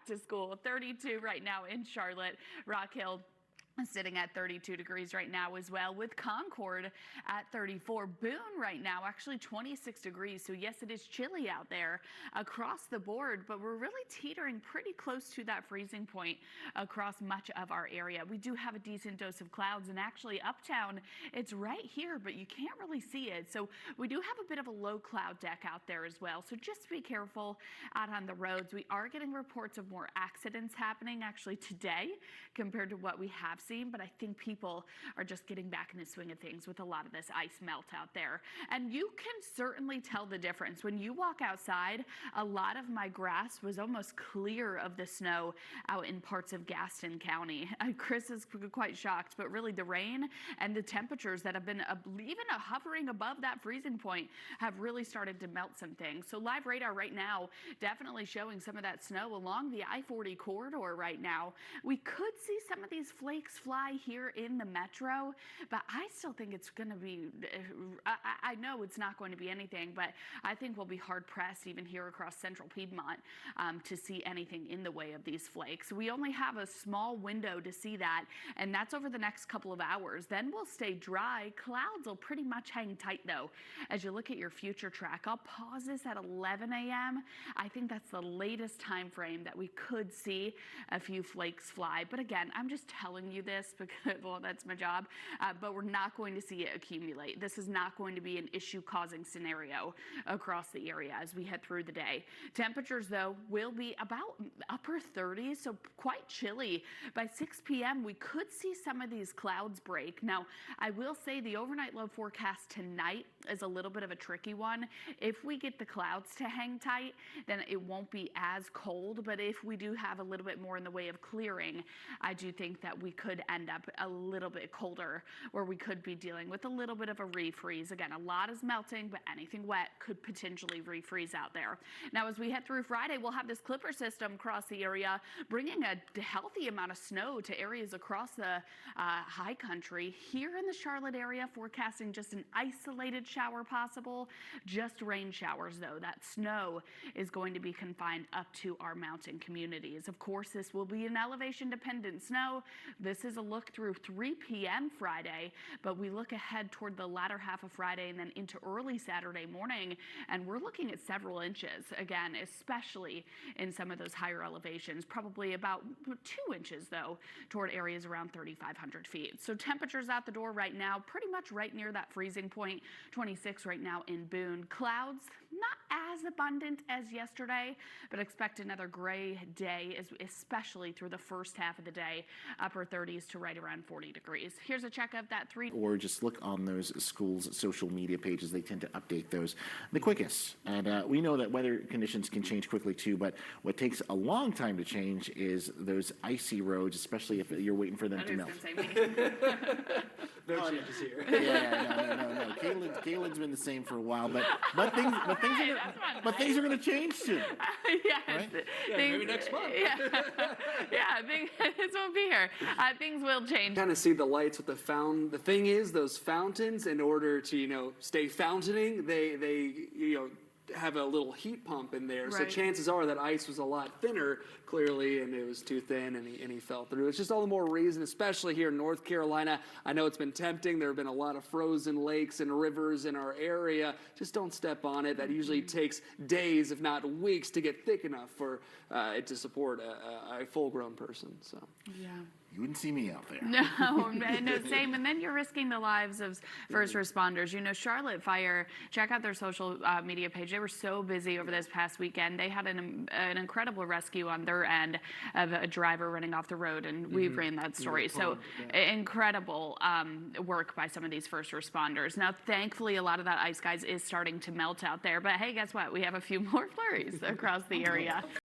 back to school. 32 right now in Charlotte. Rock Hill sitting at 32 degrees right now as well, with Concord at 34. Boone right now actually 26 degrees. So yes, it is chilly out there across the board, but we're really teetering pretty close to that freezing point across much of our area. We do have a decent dose of clouds, and actually uptown, it's right here, but you can't really see it. So we do have a bit of a low cloud deck out there as well. So just be careful out on the roads. We are getting reports of more accidents happening actually today compared to what we have seen, but I think people are just getting back in the swing of things with a lot of this ice melt out there. And you can certainly tell the difference. When you walk outside, a lot of my grass was almost clear of the snow out in parts of Gaston County. Chris is quite shocked, but really the rain and the temperatures that have been even hovering above that freezing point have really started to melt some things. So live radar right now definitely showing some of that snow along the I-40 corridor right now. We could see some of these flakes fly here in the metro, but I still think it's going to be, I know it's not going to be anything, but I think we'll be hard pressed even here across central Piedmont to see anything in the way of these flakes. We only have a small window to see that, and that's over the next couple of hours. Then we'll stay dry. Clouds will pretty much hang tight though. As you look at your future track, I'll pause this at 11 a.m. I think that's the latest time frame that we could see a few flakes fly. But again, I'm just telling you this because, well, that's my job, but we're not going to see it accumulate. This is not going to be an issue-causing scenario across the area as we head through the day. Temperatures, though, will be about upper 30s, so quite chilly. By 6 p.m., we could see some of these clouds break. Now, I will say the overnight low forecast tonight is a little bit of a tricky one. If we get the clouds to hang tight, then it won't be as cold, but if we do have a little bit more in the way of clearing, I do think that we could end up a little bit colder, where we could be dealing with a little bit of a refreeze. Again, a lot is melting, but anything wet could potentially refreeze out there. Now, as we head through Friday, we'll have this clipper system across the area, bringing a healthy amount of snow to areas across the high country. Here in the Charlotte area, forecasting just an isolated shower possible, just rain showers though. That snow is going to be confined up to our mountain communities. Of course, this will be an elevation dependent snow. This is a look through 3 p.m. Friday, but we look ahead toward the latter half of Friday and then into early Saturday morning, and we're looking at several inches, again, especially in some of those higher elevations, probably about 2 inches, though, toward areas around 3,500 feet. So temperatures out the door right now, pretty much right near that freezing point, 26 right now in Boone. Clouds, not as abundant as yesterday, but expect another gray day, especially through the first half of the day, upper 30s to right around 40 degrees. Here's a check of that Or just look on those schools' social media pages. They tend to update those the quickest. And we know that weather conditions can change quickly too, but what takes a long time to change is those icy roads, especially if you're waiting for them to melt. No changes here. No. Caitlin's been the same for a while, but things are going to change soon. Yes. Right? Yeah, maybe next month. This won't be here. Things will change. Kind of see the lights with the thing is, those fountains, in order to stay fountaining, they have a little heat pump in there. Right. So chances are that ice was a lot thinner, clearly, and it was too thin, and he fell through. It's just all the more reason, especially here in North Carolina. I know it's been tempting. There have been a lot of frozen lakes and rivers in our area. Just don't step on it. That usually takes days, if not weeks, to get thick enough for it to support a full-grown person. So. Yeah. You wouldn't see me out there. No, same. And then you're risking the lives of first responders. Charlotte Fire, check out their social media page. They were so busy over this past weekend. They had an incredible rescue on their end of a driver running off the road, and we ran that story. So incredible work by some of these first responders. Now, thankfully, a lot of that ice, guys, is starting to melt out there. But hey, guess what? We have a few more flurries across the area.